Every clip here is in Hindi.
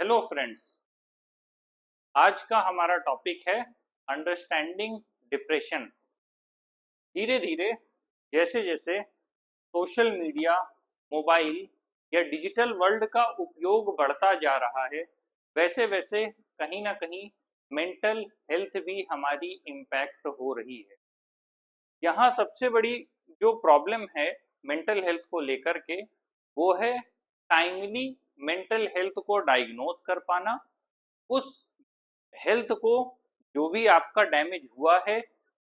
Hello friends. आज का हमारा टॉपिक है अंडरस्टैंडिंग डिप्रेशन। धीरे धीरे जैसे जैसे सोशल मीडिया, मोबाइल या डिजिटल वर्ल्ड का उपयोग बढ़ता जा रहा है, वैसे वैसे कहीं ना कहीं मेंटल हेल्थ भी हमारी इम्पैक्ट हो रही है। यहाँ सबसे बड़ी जो प्रॉब्लम है मेंटल हेल्थ को लेकर के, वो है टाइमली मेंटल हेल्थ को डायग्नोज कर पाना। उस हेल्थ को, जो भी आपका डैमेज हुआ है,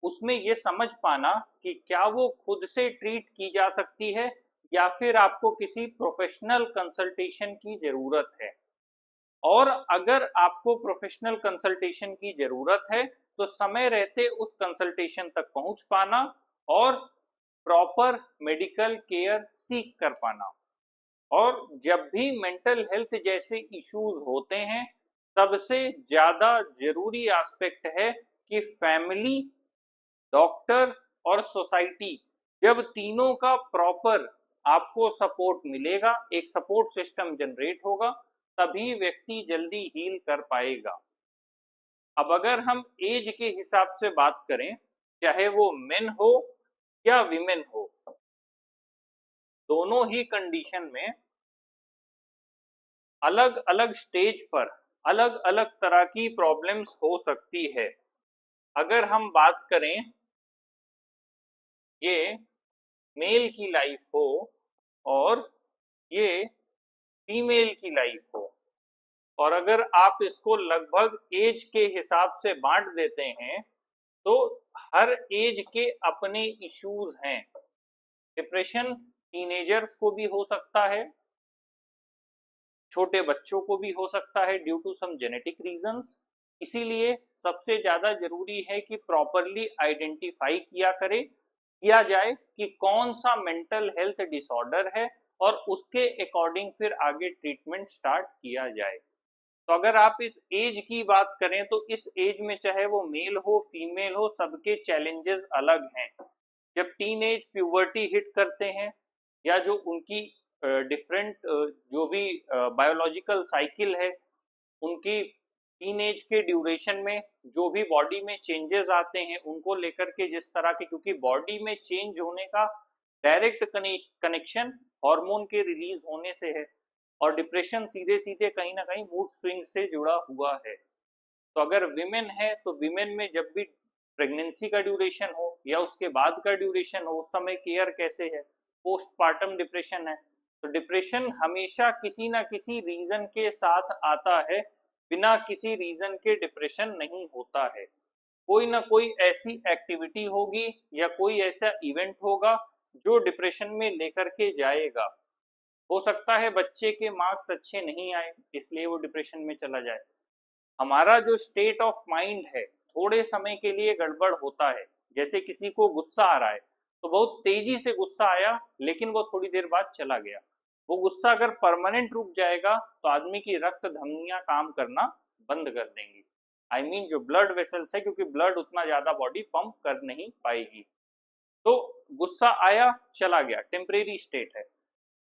उसमें ये समझ पाना कि क्या वो खुद से ट्रीट की जा सकती है या फिर आपको किसी प्रोफेशनल कंसल्टेशन की ज़रूरत है। और अगर आपको प्रोफेशनल कंसल्टेशन की ज़रूरत है तो समय रहते उस कंसल्टेशन तक पहुंच पाना और प्रॉपर मेडिकल केयर सीख कर पाना। और जब भी मेंटल हेल्थ जैसे इश्यूज होते हैं, सबसे ज्यादा जरूरी एस्पेक्ट है कि फैमिली, डॉक्टर और सोसाइटी, जब तीनों का प्रॉपर आपको सपोर्ट मिलेगा, एक सपोर्ट सिस्टम जनरेट होगा, तभी व्यक्ति जल्दी हील कर पाएगा। अब अगर हम एज के हिसाब से बात करें, चाहे वो मेन हो या विमेन हो, दोनों ही कंडीशन में अलग अलग स्टेज पर अलग अलग तरह की प्रॉब्लम्स हो सकती है। अगर हम बात करें ये मेल की लाइफ हो और ये फीमेल की लाइफ हो, और अगर आप इसको लगभग एज के हिसाब से बांट देते हैं, तो हर एज के अपने इश्यूज हैं। डिप्रेशन टीनेजर्स को भी हो सकता है, छोटे बच्चों को भी हो सकता है due to some genetic reasons. इसीलिए सबसे ज्यादा जरूरी है कि प्रॉपरली आइडेंटिफाई किया जाए कि कौन सा मेंटल हेल्थ डिसऑर्डर है और उसके अकॉर्डिंग फिर आगे ट्रीटमेंट स्टार्ट किया जाए। तो अगर आप इस एज की बात करें तो इस एज में चाहे वो मेल हो फीमेल हो, सबके चैलेंजेस अलग हैं। जब टीन एज प्यूबर्टी हिट करते हैं या जो उनकी डिफरेंट जो भी बायोलॉजिकल साइकिल है, उनकी टीन एज के ड्यूरेशन में जो भी बॉडी में चेंजेस आते हैं उनको लेकर के, जिस तरह के, क्योंकि बॉडी में चेंज होने का डायरेक्ट कनेक्शन हार्मोन के रिलीज होने से है, और डिप्रेशन सीधे सीधे कहीं ना कहीं मूड स्विंग से जुड़ा हुआ है। तो अगर विमेन है तो विमेन में जब भी प्रेगनेंसी का ड्यूरेशन हो या उसके बाद का ड्यूरेशन हो, उस समय केयर कैसे है। पोस्टपार्टम डिप्रेशन है, तो डिप्रेशन हमेशा किसी ना किसी रीजन के साथ आता है, बिना किसी रीजन के डिप्रेशन नहीं होता है। कोई ना कोई ऐसी एक्टिविटी होगी या कोई ऐसा इवेंट होगा जो डिप्रेशन में लेकर के जाएगा। हो सकता है बच्चे के मार्क्स अच्छे नहीं आए इसलिए वो डिप्रेशन में चला जाए। हमारा जो स्टेट ऑफ माइंड है थोड़े समय के लिए गड़बड़ होता है। जैसे किसी को गुस्सा आ रहा है तो बहुत तेजी से गुस्सा आया, लेकिन वो थोड़ी देर बाद चला गया। वो गुस्सा अगर परमानेंट रुक जाएगा तो आदमी की रक्त धमनियां काम करना बंद कर देंगी। आई मीन जो ब्लड वेसल्स है, क्योंकि ब्लड उतना ज्यादा बॉडी पंप कर नहीं पाएगी। तो गुस्सा आया चला गया, टेम्परेरी स्टेट है।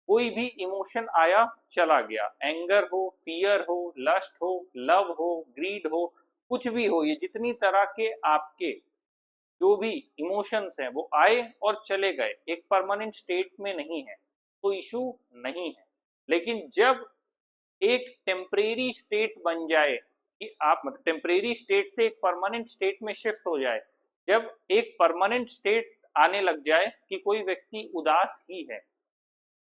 कोई भी इमोशन आया चला गया, एंगर हो, फियर हो, लस्ट हो, लव हो, ग्रीड हो, कुछ भी हो, ये जितनी तरह के आपके जो भी इमोशंस हैं वो आए और चले गए, एक परमानेंट स्टेट में नहीं है, तो इशू नहीं है। लेकिन जब एक टेम्परेरी स्टेट बन जाए कि आप मतलब टेम्परेरी स्टेट से एक परमानेंट स्टेट में शिफ्ट हो जाए, जब एक परमानेंट स्टेट आने लग जाए कि कोई व्यक्ति उदास ही है,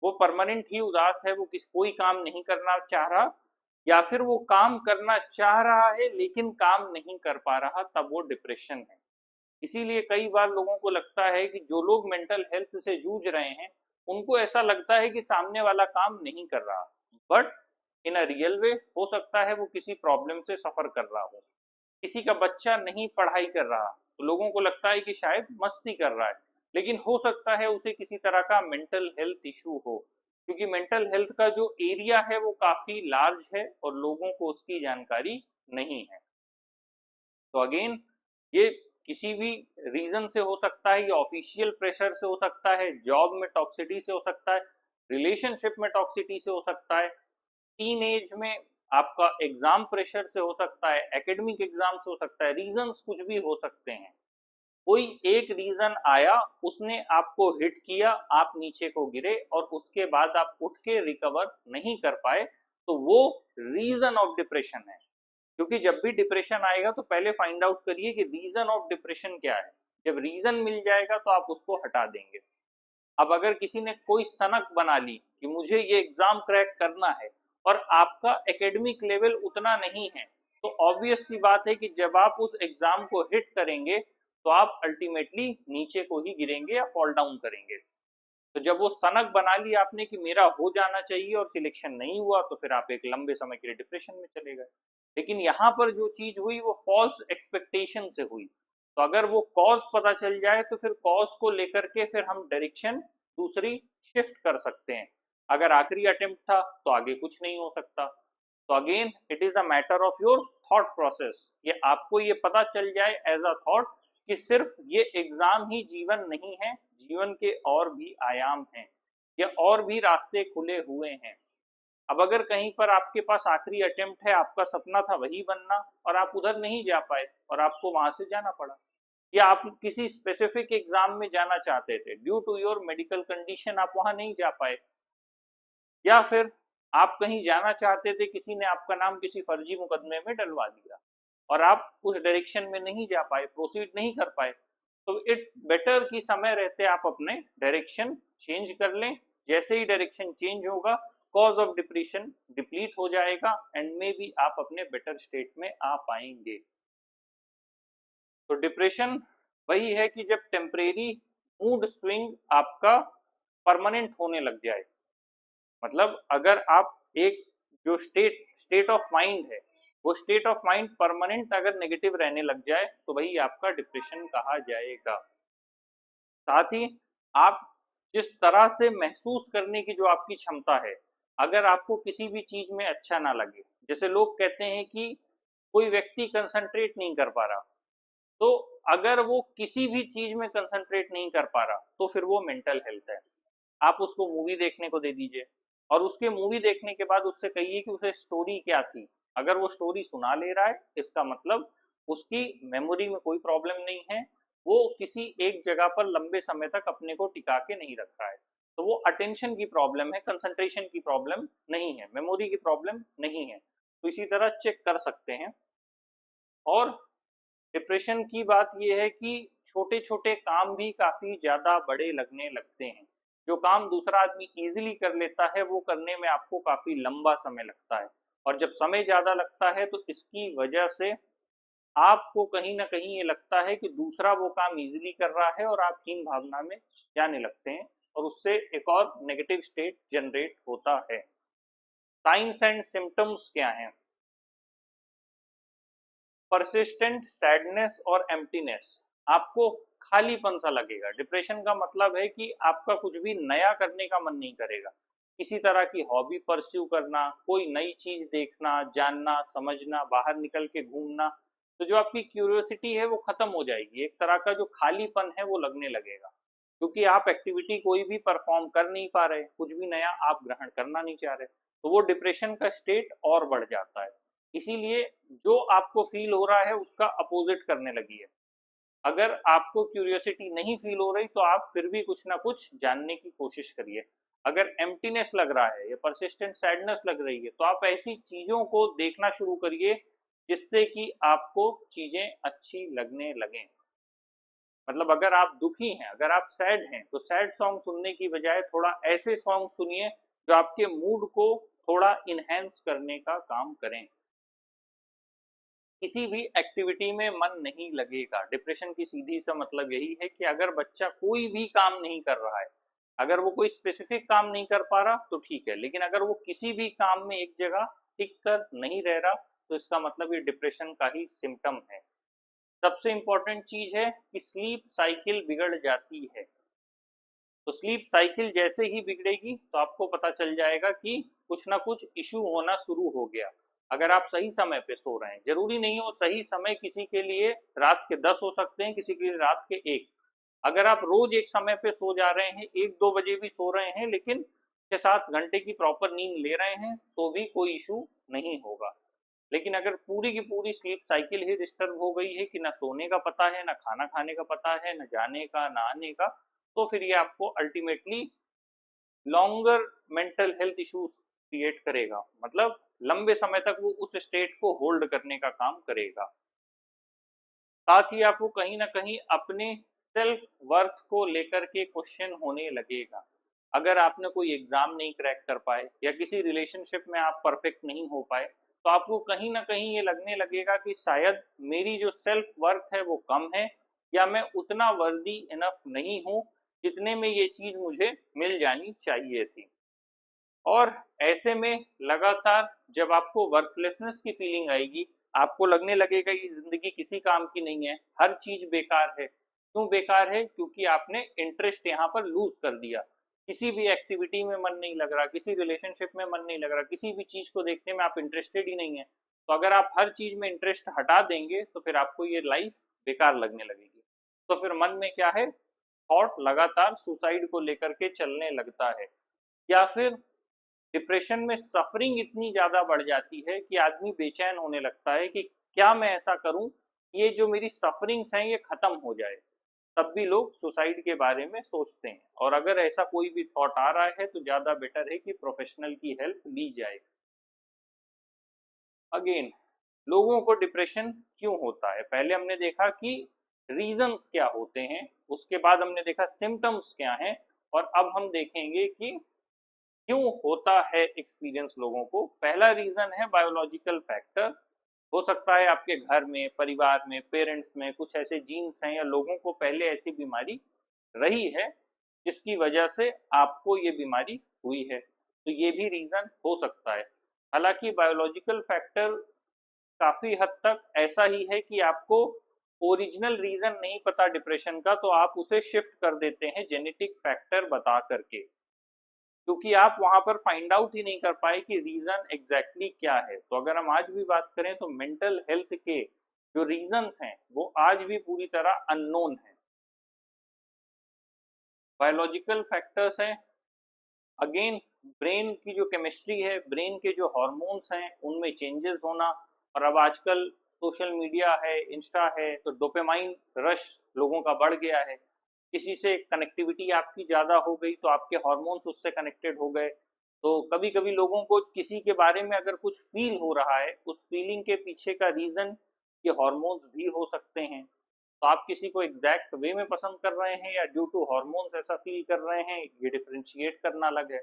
वो परमानेंट ही उदास है, वो कोई काम नहीं करना चाह रहा, या फिर वो काम करना चाह रहा है लेकिन काम नहीं कर पा रहा, तब वो डिप्रेशन है। इसीलिए कई बार लोगों को लगता है कि जो लोग मेंटल हेल्थ से जूझ रहे हैं उनको ऐसा लगता है कि सामने वाला काम नहीं कर रहा, but in a real way हो सकता है वो किसी प्रॉब्लम से सफर कर रहा हो। किसी का बच्चा नहीं पढ़ाई कर रहा तो लोगों को लगता है कि शायद मस्ती कर रहा है, लेकिन हो सकता है उसे किसी तरह का मेंटल हेल्थ इशू हो, क्योंकि मेंटल हेल्थ का जो एरिया है वो काफी लार्ज है और लोगों को उसकी जानकारी नहीं है। तो अगेन, ये किसी भी रीजन से हो सकता है, ये ऑफिशियल प्रेशर से हो सकता है, जॉब में टॉक्सिटी से हो सकता है, रिलेशनशिप में टॉक्सिटी से हो सकता है, टीन एज में आपका एग्जाम प्रेशर से हो सकता है, एकेडमिक एग्जाम से हो सकता है, रीजंस कुछ भी हो सकते हैं। कोई एक रीजन आया, उसने आपको हिट किया, आप नीचे को गिरे और उसके बाद आप उठ के रिकवर नहीं कर पाए, तो वो रीजन ऑफ डिप्रेशन है। क्योंकि जब भी डिप्रेशन आएगा तो पहले फाइंड आउट करिए कि रीजन ऑफ डिप्रेशन क्या है। जब रीजन मिल जाएगा तो आप उसको हटा देंगे। अब अगर किसी ने कोई सनक बना ली कि मुझे ये एग्जाम क्रैक करना है और आपका एकेडमिक लेवल उतना नहीं है, तो ऑब्वियस सी बात है कि जब आप उस एग्जाम को हिट करेंगे तो आप अल्टीमेटली नीचे को ही गिरेंगे या फॉल डाउन करेंगे। तो जब वो सनक बना ली आपने कि मेरा हो जाना चाहिए और सिलेक्शन नहीं हुआ, तो फिर आप एक लंबे समय के लिए डिप्रेशन में चले गए। लेकिन यहाँ पर जो चीज हुई वो फॉल्स एक्सपेक्टेशन से हुई। तो अगर वो कॉज पता चल जाए तो फिर कॉज को लेकर के फिर हम डायरेक्शन दूसरी शिफ्ट कर सकते हैं। अगर आखिरी अटेम्प्ट था तो आगे कुछ नहीं हो सकता। तो again it is a matter of your thought process. ये आपको ये पता चल जाए एज अ थॉट कि सिर्फ ये एग्जाम ही जीवन नहीं है, जीवन के और भी आयाम हैं या और भी रास्ते खुले हुए हैं। अब अगर कहीं पर आपके पास आखिरी अटेम्प्ट है, आपका सपना था वही बनना और आप उधर नहीं जा पाए और आपको वहां से जाना पड़ा, या आप किसी स्पेसिफिक एग्जाम में जाना चाहते थे, due to your medical condition आप वहां नहीं जा पाए, या फिर आप कहीं जाना चाहते थे, किसी ने आपका नाम किसी फर्जी मुकदमे में डलवा दिया और आप उस डायरेक्शन में नहीं जा पाए, प्रोसीड नहीं कर पाए, तो इट्स बेटर कि समय रहते आप अपने डायरेक्शन चेंज कर लें। जैसे ही डायरेक्शन चेंज होगा, कॉज ऑफ डिप्रेशन डिप्लीट हो जाएगा एंड मे बी आप अपने बेटर स्टेट में आ पाएंगे। तो डिप्रेशन वही है कि जब टेम्परेरी मूड स्विंग आपका परमानेंट होने लग जाए। मतलब अगर आप एक जो स्टेट ऑफ माइंड है, वो स्टेट ऑफ माइंड परमानेंट अगर नेगेटिव रहने लग जाए तो वही आपका डिप्रेशन कहा जाएगा। साथ ही आप जिस तरह से महसूस करने की जो आपकी क्षमता है, अगर आपको किसी भी चीज में अच्छा ना लगे, जैसे लोग कहते हैं कि कोई व्यक्ति कंसंट्रेट नहीं कर पा रहा, तो अगर वो किसी भी चीज में कंसंट्रेट नहीं कर पा रहा तो फिर वो मेंटल हेल्थ है। आप उसको मूवी देखने को दे दीजिए और उसके मूवी देखने के बाद उससे कहिए कि उसे स्टोरी क्या थी। अगर वो स्टोरी सुना ले रहा है, इसका मतलब उसकी मेमोरी में कोई प्रॉब्लम नहीं है, वो किसी एक जगह पर लंबे समय तक अपने को टिका के नहीं रख रहा है, तो वो अटेंशन की प्रॉब्लम है, कंसंट्रेशन की प्रॉब्लम नहीं है, मेमोरी की प्रॉब्लम नहीं है। तो इसी तरह चेक कर सकते हैं। और डिप्रेशन की बात यह है कि छोटे छोटे काम भी काफी ज्यादा बड़े लगने लगते हैं। जो काम दूसरा आदमी इजीली कर लेता है वो करने में आपको काफी लंबा समय लगता है, और जब समय ज्यादा लगता है तो इसकी वजह से आपको कहीं ना कहीं ये लगता है कि दूसरा वो काम इजीली कर रहा है और आप हीन भावना में जाने लगते हैं और उससे एक और नेगेटिव स्टेट जनरेट होता है। साइंस एंड सिम्टम्स क्या हैं? परसिस्टेंट सैडनेस और एम्प्टीनेस, आपको खालीपन सा लगेगा। डिप्रेशन का मतलब है कि आपका कुछ भी नया करने का मन नहीं करेगा, किसी तरह की हॉबी परस्यू करना, कोई नई चीज देखना, जानना, समझना, बाहर निकल के घूमना, तो जो आपकी क्यूरियोसिटी है वो खत्म हो जाएगी। एक तरह का जो खालीपन है वो लगने लगेगा, क्योंकि आप एक्टिविटी कोई भी परफॉर्म कर नहीं पा रहे, कुछ भी नया आप ग्रहण करना नहीं चाह रहे, तो वो डिप्रेशन का स्टेट और बढ़ जाता है। इसीलिए जो आपको फील हो रहा है उसका अपोजिट करने लगी है। अगर आपको क्यूरियोसिटी नहीं फील हो रही तो आप फिर भी कुछ ना कुछ जानने की कोशिश करिए। अगर एम्प्टीनेस लग रहा है या परसिस्टेंट सैडनेस लग रही है तो आप ऐसी चीजों को देखना शुरू करिए जिससे कि आपको चीजें अच्छी लगने लगें। मतलब अगर आप दुखी हैं, अगर आप सैड हैं, तो सैड सॉन्ग सुनने की बजाय थोड़ा ऐसे सॉन्ग सुनिए जो आपके मूड को थोड़ा इनहेंस करने का काम करें। किसी भी एक्टिविटी में मन नहीं लगेगा। डिप्रेशन की सीधी सा मतलब यही है कि अगर बच्चा कोई भी काम नहीं कर रहा है, अगर वो कोई स्पेसिफिक काम नहीं कर पा रहा तो ठीक है, लेकिन अगर वो किसी भी काम में एक जगह टिक कर नहीं रह रहा तो इसका मतलब ये डिप्रेशन का ही सिम्टम है। सबसे इंपॉर्टेंट चीज है कि स्लीप साइकिल बिगड़ जाती है। तो स्लीप साइकिल जैसे ही बिगड़ेगी तो आपको पता चल जाएगा कि कुछ ना कुछ इशू होना शुरू हो गया। अगर आप सही समय पे सो रहे हैं, जरूरी नहीं हो सही समय किसी के लिए रात के 10 हो सकते हैं, किसी के लिए रात के 1। अगर आप रोज एक समय पे सो जा रहे हैं, 1-2 बजे भी सो रहे हैं, लेकिन 6-7 घंटे की प्रॉपर नींद ले रहे हैं तो भी कोई इशू नहीं होगा। लेकिन अगर पूरी की पूरी स्लीप साइकिल ही डिस्टर्ब हो गई है कि ना सोने का पता है, ना खाना खाने का पता है, ना जाने का, ना आने का, तो फिर ये आपको ultimately longer mental health issues create करेगा, मतलब लंबे समय तक वो उस स्टेट को होल्ड करने का काम करेगा। साथ ही आपको कहीं ना कहीं अपने सेल्फ वर्थ को लेकर के क्वेश्चन होने लगेगा। अगर आपने कोई एग्जाम नहीं क्रैक कर पाए या किसी रिलेशनशिप में आप परफेक्ट नहीं हो पाए, तो आपको कहीं ना कहीं ये लगने लगेगा कि शायद मेरी जो सेल्फ वर्थ है वो कम है, या मैं उतना वर्दी इनफ नहीं हूँ जितने में ये चीज मुझे मिल जानी चाहिए थी। और ऐसे में लगातार जब आपको वर्थलेसनेस की फीलिंग आएगी, आपको लगने लगेगा कि जिंदगी किसी काम की नहीं है, हर चीज बेकार है। क्यों बेकार है? क्योंकि आपने इंटरेस्ट यहाँ पर लूज कर दिया। किसी भी एक्टिविटी में मन नहीं लग रहा, किसी रिलेशनशिप में मन नहीं लग रहा, किसी भी चीज को देखने में आप इंटरेस्टेड ही नहीं है। तो अगर आप हर चीज में इंटरेस्ट हटा देंगे तो फिर आपको ये लाइफ बेकार लगने लगेगी। तो फिर मन में क्या है, थॉट लगातार सुसाइड को लेकर के चलने लगता है। या फिर डिप्रेशन में सफरिंग इतनी ज्यादा बढ़ जाती है कि आदमी बेचैन होने लगता है कि क्या मैं ऐसा करूं, ये जो मेरी सफरिंग्स हैं ये खत्म हो जाए। तब भी लोग सुसाइड के बारे में सोचते हैं, और अगर ऐसा कोई भी थॉट आ रहा है तो ज्यादा बेटर है कि प्रोफेशनल की हेल्प ली जाए। अगेन, लोगों को डिप्रेशन क्यों होता है? पहले हमने देखा कि रीजंस क्या होते हैं, उसके बाद हमने देखा सिम्टम्स क्या हैं, और अब हम देखेंगे कि क्यों होता है एक्सपीरियंस लोगों को। पहला रीजन है बायोलॉजिकल फैक्टर। हो सकता है आपके घर में, परिवार में, पेरेंट्स में कुछ ऐसे जीन्स हैं या लोगों को पहले ऐसी बीमारी रही है जिसकी वजह से आपको ये बीमारी हुई है, तो ये भी रीजन हो सकता है। हालांकि बायोलॉजिकल फैक्टर काफी हद तक ऐसा ही है कि आपको ओरिजिनल रीजन नहीं पता डिप्रेशन का, तो आप उसे शिफ्ट कर देते हैं जेनेटिक फैक्टर बता करके, क्योंकि आप वहां पर फाइंड आउट ही नहीं कर पाए कि रीजन एग्जैक्टली क्या है। तो अगर हम आज भी बात करें तो मेंटल हेल्थ के जो रीजंस हैं वो आज भी पूरी तरह अननोन है। बायोलॉजिकल फैक्टर्स हैं, अगेन ब्रेन की जो केमिस्ट्री है, ब्रेन के जो हॉर्मोन्स हैं उनमें चेंजेस होना। और अब आजकल सोशल मीडिया है, इंस्टा है, तो डोपामाइन रश लोगों का बढ़ गया है। किसी से कनेक्टिविटी आपकी ज़्यादा हो गई तो आपके हॉर्मोन्स उससे कनेक्टेड हो गए। तो कभी कभी लोगों को किसी के बारे में अगर कुछ फील हो रहा है, उस फीलिंग के पीछे का रीज़न ये हॉर्मोन्स भी हो सकते हैं। तो आप किसी को एग्जैक्ट वे में पसंद कर रहे हैं या ड्यू टू हॉर्मोन्स ऐसा फील कर रहे हैं, ये डिफरेंशिएट करना अलग है।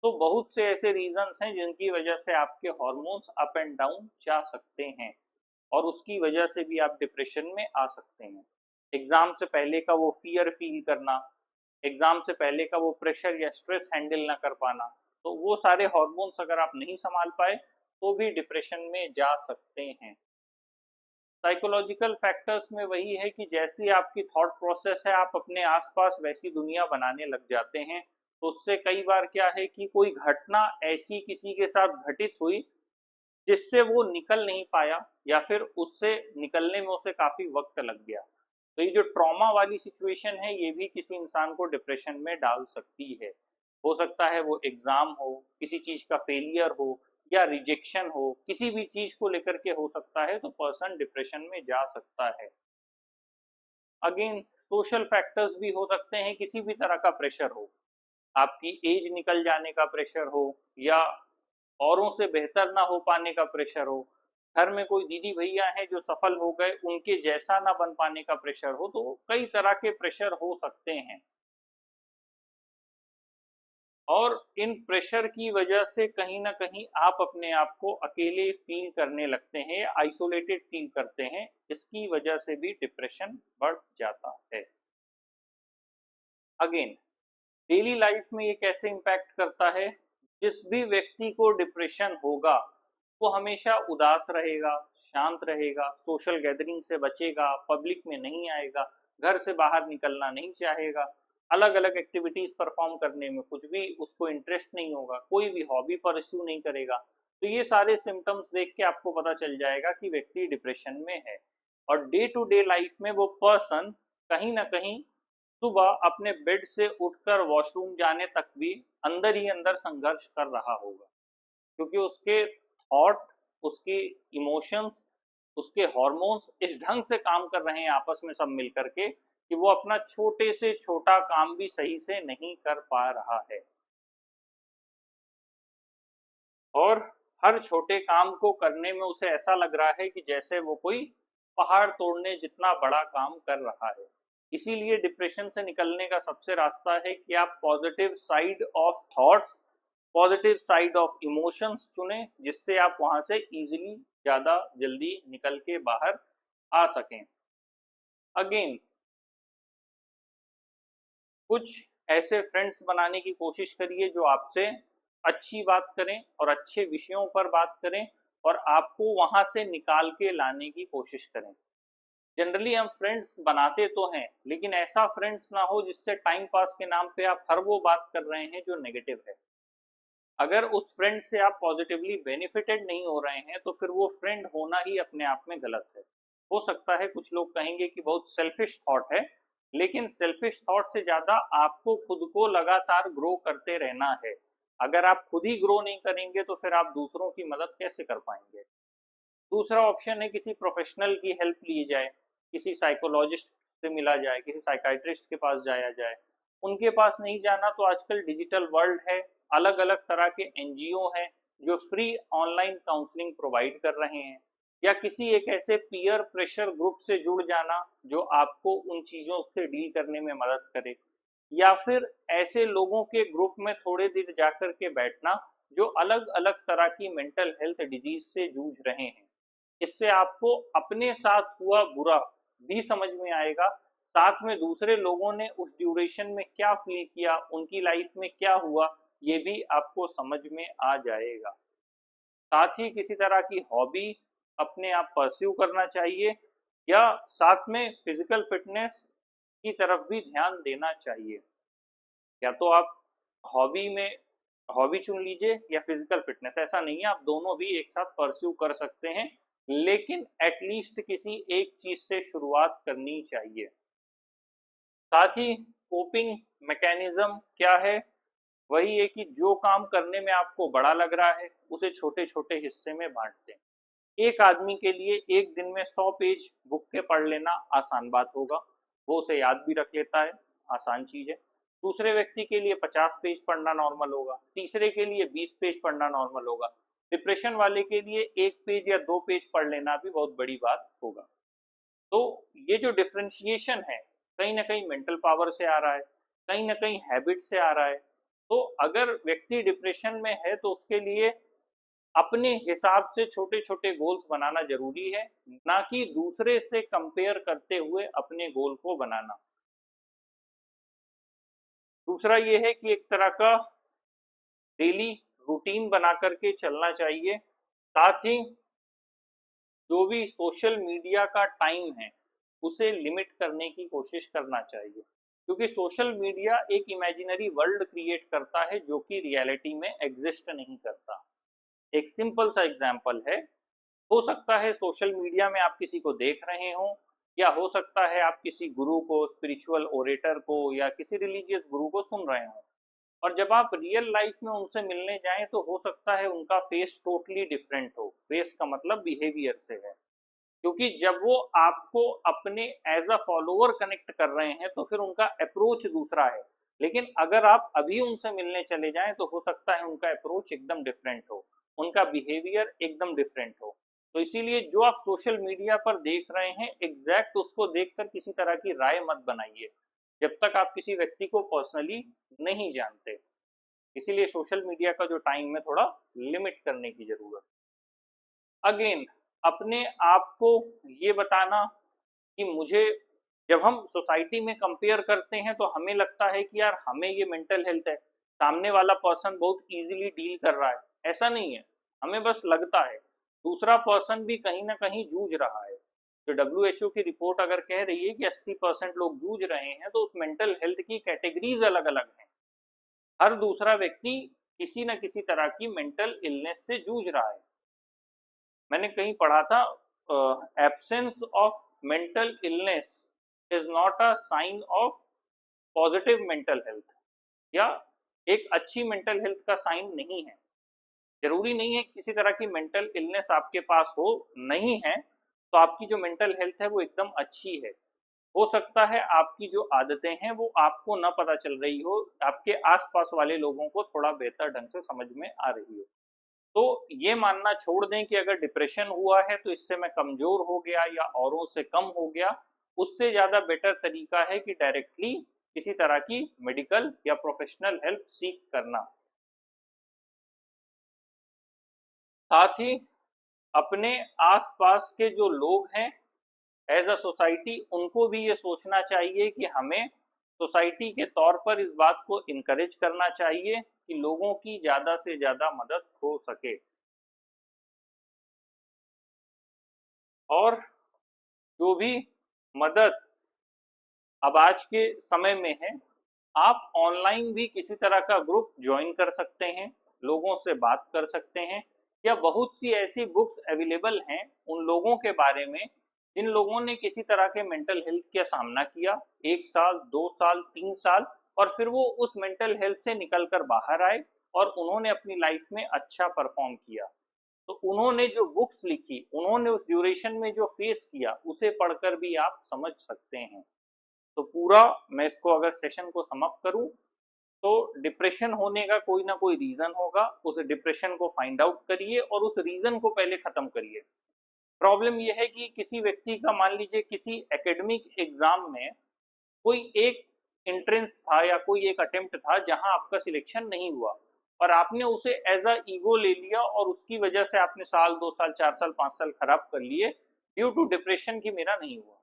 तो बहुत से ऐसे रीजंस हैं जिनकी वजह से आपके हॉर्मोन्स अप एंड डाउन जा सकते हैं, और उसकी वजह से भी आप डिप्रेशन में आ सकते हैं। एग्जाम से पहले का वो फियर फील करना, एग्जाम से पहले का वो प्रेशर या स्ट्रेस हैंडल ना कर पाना, तो वो सारे हॉर्मोन्स अगर आप नहीं संभाल पाए तो भी डिप्रेशन में जा सकते हैं। साइकोलॉजिकल फैक्टर्स में वही है कि जैसी आपकी थॉट प्रोसेस है, आप अपने आसपास वैसी दुनिया बनाने लग जाते हैं। तो उससे कई बार क्या है कि कोई घटना ऐसी किसी के साथ घटित हुई जिससे वो निकल नहीं पाया, या फिर उससे निकलने में उसे काफी वक्त लग गया। तो ये जो ट्रॉमा वाली सिचुएशन है ये भी किसी इंसान को डिप्रेशन में डाल सकती है। हो सकता है वो एग्जाम हो, किसी चीज का फेलियर हो, या रिजेक्शन हो, किसी भी चीज को लेकर के हो सकता है, तो पर्सन डिप्रेशन में जा सकता है। अगेन, सोशल फैक्टर्स भी हो सकते हैं, किसी भी तरह का प्रेशर हो, आपकी एज निकल जाने का प्रेशर हो, या औरों से बेहतर ना हो पाने का प्रेशर हो, घर में कोई दीदी भैया हैं जो सफल हो गए उनके जैसा ना बन पाने का प्रेशर हो, तो कई तरह के प्रेशर हो सकते हैं। और इन प्रेशर की वजह से कहीं ना कहीं आप अपने आप को अकेले फील करने लगते हैं, आइसोलेटेड फील करते हैं, इसकी वजह से भी डिप्रेशन बढ़ जाता है। अगेन, डेली लाइफ में ये कैसे इम्पैक्ट करता है? जिस भी व्यक्ति को डिप्रेशन होगा वो हमेशा उदास रहेगा, शांत रहेगा, सोशल गैदरिंग से बचेगा, पब्लिक में नहीं आएगा, घर से बाहर निकलना नहीं चाहेगा, अलग अलग एक्टिविटीज परफॉर्म करने में कुछ भी उसको इंटरेस्ट नहीं होगा, कोई भी हॉबी परस्यू नहीं करेगा। तो ये सारे सिम्टम्स देख के आपको पता चल जाएगा कि व्यक्ति डिप्रेशन में है। और डे टू डे लाइफ में वो पर्सन कहीं ना कहीं सुबह अपने बेड से उठकर वॉशरूम जाने तक भी अंदर ही अंदर संघर्ष कर रहा होगा, क्योंकि उसके थॉट, उसके इमोशंस, उसके हार्मोन्स इस ढंग से काम कर रहे हैं आपस में सब मिलकर के कि वो अपना छोटे से छोटा काम भी सही से नहीं कर पा रहा है। और हर छोटे काम को करने में उसे ऐसा लग रहा है कि जैसे वो कोई पहाड़ तोड़ने जितना बड़ा काम कर रहा है। इसीलिए डिप्रेशन से निकलने का सबसे रास्ता है कि आप positive side of thoughts, positive side of emotions चुनें, जिससे आप वहां से इजीली ज्यादा जल्दी निकल के बाहर आ सकें। अगेन, कुछ ऐसे फ्रेंड्स बनाने की कोशिश करिए जो आपसे अच्छी बात करें और अच्छे विषयों पर बात करें और आपको वहां से निकाल के लाने की कोशिश करें। जनरली हम फ्रेंड्स बनाते तो हैं, लेकिन ऐसा फ्रेंड्स ना हो जिससे टाइम पास के नाम पे आप हर वो बात कर रहे हैं जो नेगेटिव है। अगर उस फ्रेंड से आप पॉजिटिवली बेनिफिटेड नहीं हो रहे हैं तो फिर वो फ्रेंड होना ही अपने आप में गलत है। हो सकता है कुछ लोग कहेंगे कि बहुत सेल्फिश थॉट है, लेकिन सेल्फिश थॉट से ज्यादा आपको खुद को लगातार ग्रो करते रहना है। अगर आप खुद ही ग्रो नहीं करेंगे तो फिर आप दूसरों की मदद कैसे कर पाएंगे। दूसरा ऑप्शन है किसी प्रोफेशनल की हेल्प ली जाए, किसी साइकोलॉजिस्ट से मिला जाए, किसी साइकाइट्रिस्ट के पास जाया जाए। उनके पास नहीं जाना तो आजकल डिजिटल वर्ल्ड है, अलग अलग तरह के एनजीओ हैं जो फ्री ऑनलाइन काउंसलिंग प्रोवाइड कर रहे हैं, या किसी एक ऐसे पीयर प्रेशर ग्रुप से जुड़ जाना जो आपको उन चीज़ों से डील करने में मदद करे, या फिर ऐसे लोगों के ग्रुप में थोड़े देर जाकर के बैठना जो अलग अलग तरह की मेंटल हेल्थ डिजीज से जूझ रहे हैं। इससे आपको अपने साथ हुआ बुरा भी समझ में आएगा, साथ में दूसरे लोगों ने उस ड्यूरेशन में क्या फील किया, उनकी लाइफ में क्या हुआ, ये भी आपको समझ में आ जाएगा। साथ ही किसी तरह की हॉबी अपने आप परस्यू करना चाहिए, या साथ में फिजिकल फिटनेस की तरफ भी ध्यान देना चाहिए। या तो आप हॉबी में हॉबी चुन लीजिए या फिजिकल फिटनेस, ऐसा नहीं है, आप दोनों भी एक साथ परस्यू कर सकते हैं, लेकिन एटलीस्ट किसी एक चीज से शुरुआत करनी चाहिए। साथ ही कोपिंग मैकेनिज्म क्या है, वही है कि जो काम करने में आपको बड़ा लग रहा है उसे छोटे छोटे हिस्से में बांट दें। एक आदमी के लिए एक दिन में 100 पेज बुक के पढ़ लेना आसान बात होगा, वो उसे याद भी रख लेता है, आसान चीज है। दूसरे व्यक्ति के लिए 50 पेज पढ़ना नॉर्मल होगा, तीसरे के लिए 20 पेज पढ़ना नॉर्मल होगा, डिप्रेशन वाले के लिए 1 पेज या 2 पेज पढ़ लेना भी बहुत बड़ी बात होगा। तो ये जो डिफ्रेंशिएशन है कहीं ना कहीं मेंटल पावर से आ रहा है, कहीं ना कहीं हैबिट से आ रहा है। तो अगर व्यक्ति डिप्रेशन में है तो उसके लिए अपने हिसाब से छोटे छोटे गोल्स बनाना जरूरी है, ना कि दूसरे से कंपेयर करते हुए अपने गोल को बनाना। दूसरा ये है कि एक तरह का डेली रूटीन बना करके चलना चाहिए। साथ ही जो भी सोशल मीडिया का टाइम है उसे लिमिट करने की कोशिश करना चाहिए, क्योंकि सोशल मीडिया एक इमेजिनरी वर्ल्ड क्रिएट करता है जो कि रियलिटी में एग्जिस्ट नहीं करता। एक सिंपल सा एग्जांपल है, हो सकता है सोशल मीडिया में आप किसी को देख रहे हो, या हो सकता है आप किसी गुरु को, स्पिरिचुअल ओरेटर को या किसी रिलीजियस गुरु को सुन रहे हो, और जब आप रियल लाइफ में उनसे मिलने जाएं तो हो सकता है उनका फेस टोटली डिफरेंट हो। फेस का मतलब बिहेवियर से है, क्योंकि जब वो आपको अपने एज अ फॉलोअर कनेक्ट कर रहे हैं तो फिर उनका अप्रोच दूसरा है, लेकिन अगर आप अभी उनसे मिलने चले जाएं तो हो सकता है उनका अप्रोच एकदम डिफरेंट हो, उनका बिहेवियर एकदम डिफरेंट हो। तो इसीलिए जो आप सोशल मीडिया पर देख रहे हैं एग्जैक्ट उसको देखकर किसी तरह की राय मत बनाइए, जब तक आप किसी व्यक्ति को पर्सनली नहीं जानते। इसीलिए सोशल मीडिया का जो टाइम है थोड़ा लिमिट करने की जरूरत। अगेन, अपने आप को ये बताना कि मुझे, जब हम सोसाइटी में कंपेयर करते हैं तो हमें लगता है कि यार हमें ये मेंटल हेल्थ है, सामने वाला पर्सन बहुत इजीली डील कर रहा है, ऐसा नहीं है, हमें बस लगता है। दूसरा पर्सन भी कहीं ना कहीं जूझ रहा है। तो WHO की रिपोर्ट अगर कह रही है कि 80% लोग जूझ रहे हैं, तो उस मेंटल हेल्थ की कैटेगरीज अलग अलग हैं। हर दूसरा व्यक्ति किसी न किसी तरह की मेंटल इलनेस से जूझ रहा है। मैंने कहीं पढ़ा था, absence of mental illness is not a sign of positive mental health, या एक अच्छी मेंटल हेल्थ का साइन नहीं है। जरूरी नहीं है किसी तरह की मेंटल इलनेस आपके पास हो, नहीं है तो आपकी जो मेंटल हेल्थ है वो एकदम अच्छी है। हो सकता है आपकी जो आदतें हैं वो आपको ना पता चल रही हो, आपके आसपास वाले लोगों को थोड़ा बेहतर ढंग से समझ में आ रही हो। तो ये मानना छोड़ दें कि अगर डिप्रेशन हुआ है तो इससे मैं कमजोर हो गया या औरों से कम हो गया। उससे ज्यादा बेटर तरीका है कि डायरेक्टली किसी तरह की मेडिकल या प्रोफेशनल हेल्प सीख करना। साथ ही अपने आसपास के जो लोग हैं एज अ सोसाइटी, उनको भी ये सोचना चाहिए कि हमें सोसाइटी के तौर पर इस बात को इनकरेज करना चाहिए कि लोगों की ज्यादा से ज्यादा मदद हो सके। और जो भी मदद अब आज के समय में है, आप ऑनलाइन भी किसी तरह का ग्रुप ज्वाइन कर सकते हैं, लोगों से बात कर सकते हैं, या बहुत सी ऐसी बुक्स अवेलेबल हैं उन लोगों के बारे में जिन लोगों ने किसी तरह के मेंटल हेल्थ का सामना किया, 1 साल 2 साल 3 साल, और फिर वो उस मेंटल हेल्थ से निकल कर बाहर आए और उन्होंने अपनी लाइफ में अच्छा परफॉर्म किया। तो उन्होंने जो बुक्स लिखी, उन्होंने उस ड्यूरेशन में जो फेस किया, उसे पढ़कर भी आप समझ सकते हैं। तो पूरा मैं इसको अगर सेशन को समाप्त करूं तो डिप्रेशन होने का कोई ना कोई रीजन होगा, उस डिप्रेशन को फाइंड आउट करिए और उस रीजन को पहले खत्म करिए। प्रॉब्लम यह है कि किसी व्यक्ति का मान लीजिए किसी एकेडमिक एग्जाम में कोई एक एंट्रेंस था या कोई एक अटेम्प्ट था जहां आपका सिलेक्शन नहीं हुआ, और आपने उसे एज अ ईगो ले लिया और उसकी वजह से आपने साल 2 साल 4 साल 5 साल खराब कर लिए ड्यू टू डिप्रेशन की मेरा नहीं हुआ।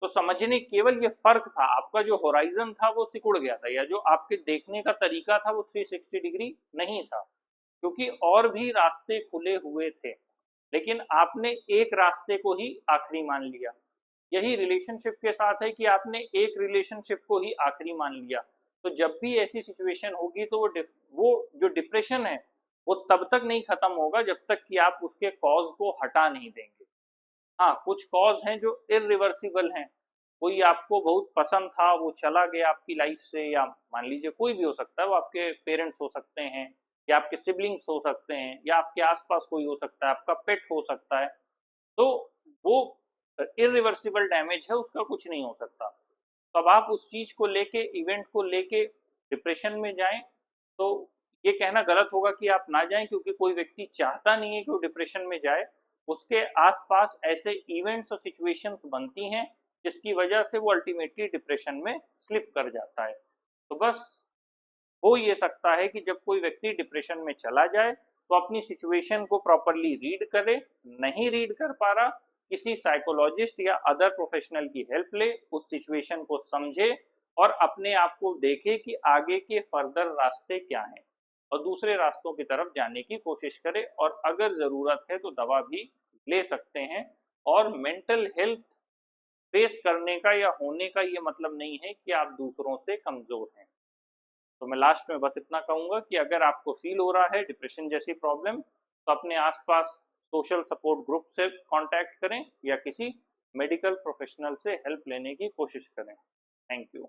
तो समझने केवल ये फर्क था, आपका जो होराइजन था वो सिकुड़ गया था, या जो आपके देखने का तरीका था वो 360 डिग्री नहीं था, क्योंकि और भी रास्ते खुले हुए थे, लेकिन आपने एक रास्ते को ही आखिरी मान लिया। यही रिलेशनशिप के साथ है कि आपने एक रिलेशनशिप को ही आखिरी मान लिया। तो जब भी ऐसी सिचुएशन होगी तो वो जो डिप्रेशन है वो तब तक नहीं खत्म होगा जब तक कि आप उसके कॉज को हटा नहीं देंगे। हाँ, कुछ कॉज हैं जो इरिवर्सिबल हैं। कोई आपको बहुत पसंद था, वो चला गया आपकी लाइफ से, या मान लीजिए कोई भी हो सकता है, वो आपके पेरेंट्स हो सकते हैं, या आपके सिबलिंग्स हो सकते हैं, या आपके आसपास कोई हो सकता है, आपका पेट हो सकता है। तो वो इरिवर्सिबल डैमेज है, उसका कुछ नहीं हो सकता। तो अब आप उस चीज को लेके, इवेंट को लेके डिप्रेशन में जाएं, तो ये कहना गलत होगा कि आप ना जाएं, क्योंकि कोई व्यक्ति चाहता नहीं है कि वो डिप्रेशन में जाए। उसके आसपास ऐसे इवेंट्स और सिचुएशंस बनती हैं जिसकी वजह से वो अल्टीमेटली डिप्रेशन में स्लिप कर जाता है। तो बस हो ये सकता है कि जब कोई व्यक्ति डिप्रेशन में चला जाए तो अपनी सिचुएशन को प्रॉपरली रीड करे, नहीं रीड कर पा रहा, किसी साइकोलॉजिस्ट या अदर प्रोफेशनल की हेल्प ले, उस सिचुएशन को समझे और अपने आप को देखे कि आगे के फर्दर रास्ते क्या हैं, और दूसरे रास्तों की तरफ जाने की कोशिश करे, और अगर ज़रूरत है तो दवा भी ले सकते हैं। और मेंटल हेल्थ फेस करने का या होने का ये मतलब नहीं है कि आप दूसरों से कमज़ोर हैं। तो मैं लास्ट में बस इतना कहूँगा कि अगर आपको फील हो रहा है डिप्रेशन जैसी प्रॉब्लम, तो अपने आसपास सोशल सपोर्ट ग्रुप से कांटेक्ट करें या किसी मेडिकल प्रोफेशनल से हेल्प लेने की कोशिश करें। Thank you.